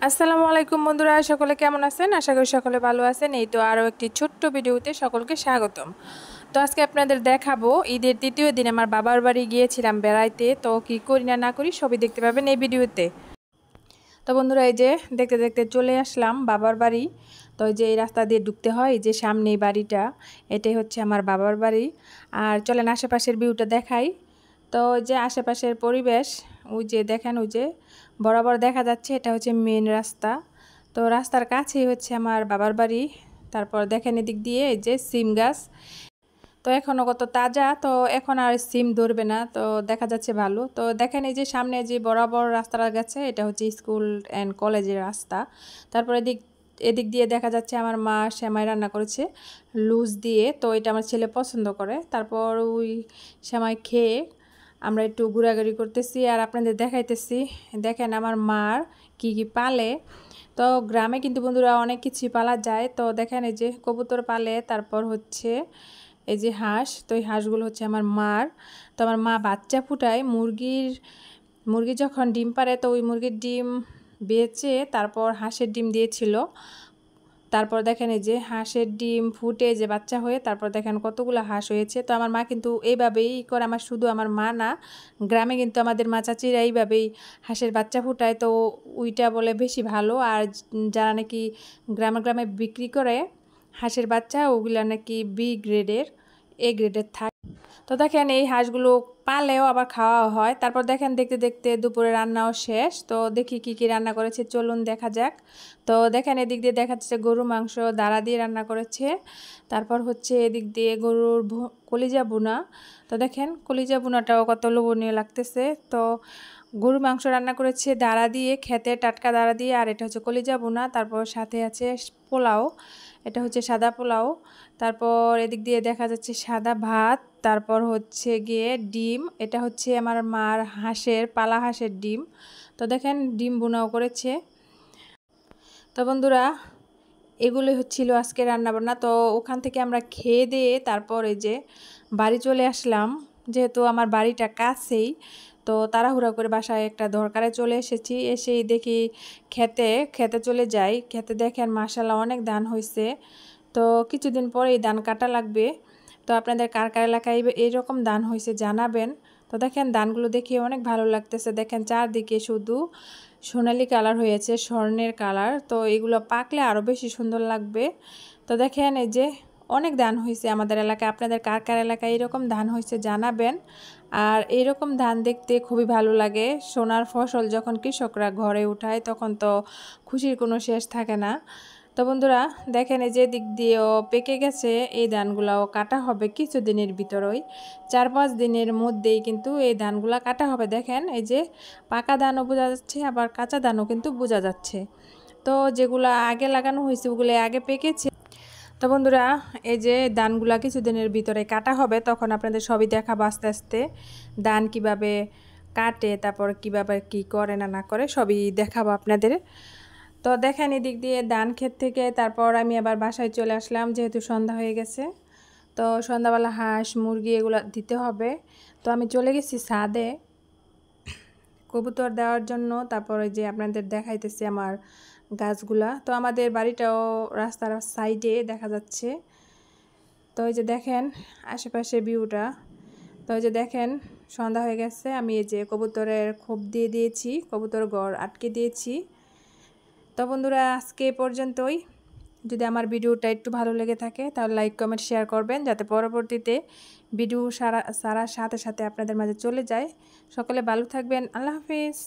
আসসালামু আলাইকুম বন্ধুরা, সকলে কেমন আছেন? আশা করি সকলে ভালো আছেন। এই তো আরও একটি ছোট্ট ভিডিওতে সকলকে স্বাগতম। তো আজকে আপনাদের দেখাবো ঈদের তৃতীয় দিন আমার বাবার বাড়ি গিয়েছিলাম বেড়াইতে। তো কি করি না করি সবই দেখতে পাবেন এই ভিডিওতে। তো বন্ধুরা, এই যে দেখতে দেখতে চলে আসলাম বাবার বাড়ি। তো এই যে এই রাস্তা দিয়ে ঢুকতে হয়, এই যে সামনে এই বাড়িটা, এটাই হচ্ছে আমার বাবার বাড়ি। আর চলেন আশেপাশের ভিউটা দেখাই। তো ওই যে আশেপাশের পরিবেশ, ওই যে দেখেন, ওই যে বরাবর দেখা যাচ্ছে এটা হচ্ছে মেন রাস্তা। তো রাস্তার কাছেই হচ্ছে আমার বাবার বাড়ি। তারপর দেখেন এদিক দিয়ে এই যে সিম গাছ, তো এখনও কত তাজা, তো এখন আর সিম ধরবে না, তো দেখা যাচ্ছে ভালো। তো দেখেন এই যে সামনে যে বরাবর রাস্তাটা গেছে, এটা হচ্ছে স্কুল অ্যান্ড কলেজের রাস্তা। তারপর এদিক এদিক দিয়ে দেখা যাচ্ছে আমার মা সেমাই রান্না করেছে লুজ দিয়ে, তো এটা আমার ছেলে পছন্দ করে। তারপর ওই সেমাই খেয়ে আমরা একটু ঘোরাঘুরি করতেছি আর আপনাদের দেখাইতেছি। দেখেন আমার মার কি কি পালে। তো গ্রামে কিন্তু বন্ধুরা অনেক কিছুই পালা যায়। তো দেখেন এই যে কবুতর পালে, তারপর হচ্ছে এই যে হাঁস। তো এই হাঁসগুলো হচ্ছে আমার মার। তো আমার মা বাচ্চা ফুটায় মুরগি যখন ডিম পারে, তো ওই মুরগির ডিম বেচে তারপর হাঁসের ডিম দিয়েছিল। তারপর দেখেন এই যে হাঁসের ডিম ফুটে যে বাচ্চা হয়ে তারপর দেখেন কতগুলো হাঁস হয়েছে। তো আমার মা কিন্তু এইভাবেই করে, আমার শুধু আমার মা না, গ্রামে কিন্তু আমাদের মা চাচিরা এইভাবেই হাঁসের বাচ্চা ফুটায়। তো ওইটা বলে বেশি ভালো। আর যারা নাকি গ্রামে গ্রামে বিক্রি করে হাঁসের বাচ্চা, ওগুলা নাকি বি গ্রেডের, এ গ্রেডের থাকে। তো দেখেন এই হাঁসগুলো পালেও আবার খাওয়া হয়। তারপর দেখেন দেখতে দেখতে দুপুরে রান্নাও শেষ। তো দেখি কি কি রান্না করেছে, চলুন দেখা যাক। তো দেখেন এদিক দিয়ে দেখা যাচ্ছে গরু মাংস দাঁড়া দিয়ে রান্না করেছে। তারপর হচ্ছে এদিক দিয়ে গরুর কলিজা বুনা। তো দেখেন কলিজা বুনাটাও কত লোভনীয় লাগতেছে। তো গরু মাংস রান্না করেছে দাঁড়া দিয়ে, খেতে টাটকা দাঁড়া দিয়ে, আর এটা হচ্ছে কলিজা বুনা। তারপর সাথে আছে পোলাও, এটা হচ্ছে সাদা পোলাও। তারপর এদিক দিয়ে দেখা যাচ্ছে সাদা ভাত। তারপর হচ্ছে গিয়ে ডিম, এটা হচ্ছে আমার মার হাঁসের পালা হাঁসের ডিম। তো দেখেন ডিম বুনাও করেছে। তো বন্ধুরা, এগুলোই হচ্ছিল আজকে রান্নাবান্না। তো ওখান থেকে আমরা খেয়ে দিয়ে তারপর এই যে বাড়ি চলে আসলাম, যেহেতু আমার বাড়িটা কাছেই। তো তাড়াহুড়া করে বাসায় একটা দরকারে চলে এসেছি। এসেই দেখি খেতে চলে যাই। খেতে দেখেন মাশাআল্লাহ অনেক ধান হয়েছে। তো কিছুদিন পরেই ধান কাটা লাগবে। তো আপনাদের কার কার এলাকায় এইরকম ধান হয়েছে জানাবেন। তো দেখেন ধানগুলো দেখে অনেক ভালো লাগতেছে। দেখেন চারদিকে শুধু সোনালি কালার হয়েছে, স্বর্ণের কালার। তো এগুলো পাকলে আরও বেশি সুন্দর লাগবে। তো দেখেন এই যে অনেক ধান হয়েছে আমাদের এলাকায়। আপনাদের কার কার এলাকায় এরকম ধান হয়েছে জানাবেন। আর এইরকম ধান দেখতে খুবই ভালো লাগে। সোনার ফসল যখন কৃষকরা ঘরে উঠায় তখন তো খুশির কোনো শেষ থাকে না। তো বন্ধুরা দেখেন এই যে দিক দিয়েও পেকে গেছে, এই ধানগুলাও কাটা হবে কিছুদিনের ভিতরেই, 4-5 দিনের মধ্যেই কিন্তু এই ধানগুলা কাটা হবে। দেখেন এই যে পাকা ধানও বোঝা যাচ্ছে, আবার কাঁচা ধানও কিন্তু বোঝা যাচ্ছে। তো যেগুলা আগে লাগানো হয়েছে ওগুলো আগে পেকেছে। তো বন্ধুরা, এই যে ধানগুলা কিছুদিনের ভিতরে কাটা হবে, তখন আপনাদের সবই দেখাবো আস্তে আস্তে। ধান কিভাবে কাটে, তারপর কিভাবে কি করে না না করে সবই দেখাবো আপনাদের। তো দেখেন এদিক দিয়ে ধান ক্ষেত থেকে তারপর আমি আবার বাসায় চলে আসলাম, যেহেতু সন্ধ্যা হয়ে গেছে। তো সন্ধ্যাবেলা হাঁস মুরগি এগুলো দিতে হবে। তো আমি চলে গেছি ছাদে কবুতর দেওয়ার জন্য। তারপরে যে আপনাদের দেখাইতেছি আমার গাছগুলা। তো আমাদের বাড়িটাও রাস্তার সাইডে দেখা যাচ্ছে। তো এই যে দেখেন আশেপাশে ভিউটা। তো এই যে দেখেন সন্ধ্যা হয়ে গেছে, আমি এই যে কবুতরের খোপ দিয়ে দিয়েছি, কবুতর ঘর আটকে দিয়েছি। তো বন্ধুরা আজকে পর্যন্তই। যদি আমার ভিডিওটা একটু ভালো লেগে থাকে তাহলে লাইক কমেন্ট শেয়ার করবেন, যাতে পরবর্তীতে ভিডিও সারার সাথে সাথে আপনাদের মাঝে চলে যায়। সকলে ভালো থাকবেন। আল্লাহ হাফিজ।